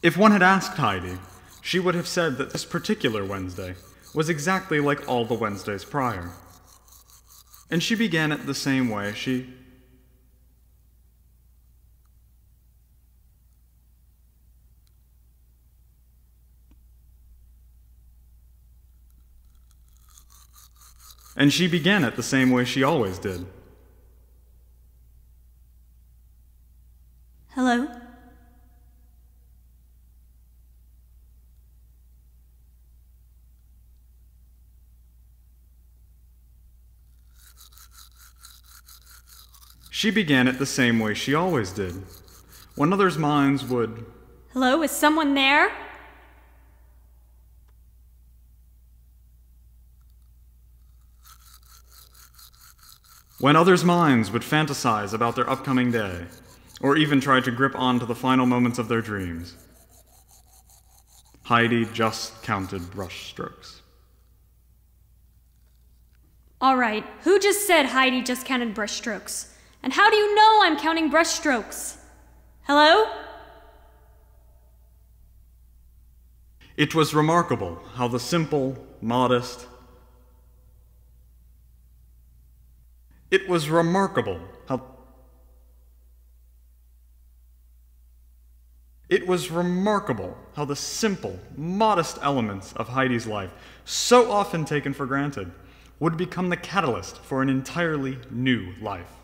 If one had asked Heidi, she would have said that this particular Wednesday was exactly like all the Wednesdays prior. And she began it the same way she always did. Hello? She began it the same way she always did. When others' minds would... Hello, is someone there? When others' minds would fantasize about their upcoming day, or even try to grip on to the final moments of their dreams, Heidi just counted brush strokes. All right, who just said Heidi just counted brush strokes? And how do you know I'm counting brush strokes? Hello? It was remarkable how the simple, modest... It was remarkable how the simple, modest elements of Heidi's life, so often taken for granted, would become the catalyst for an entirely new life.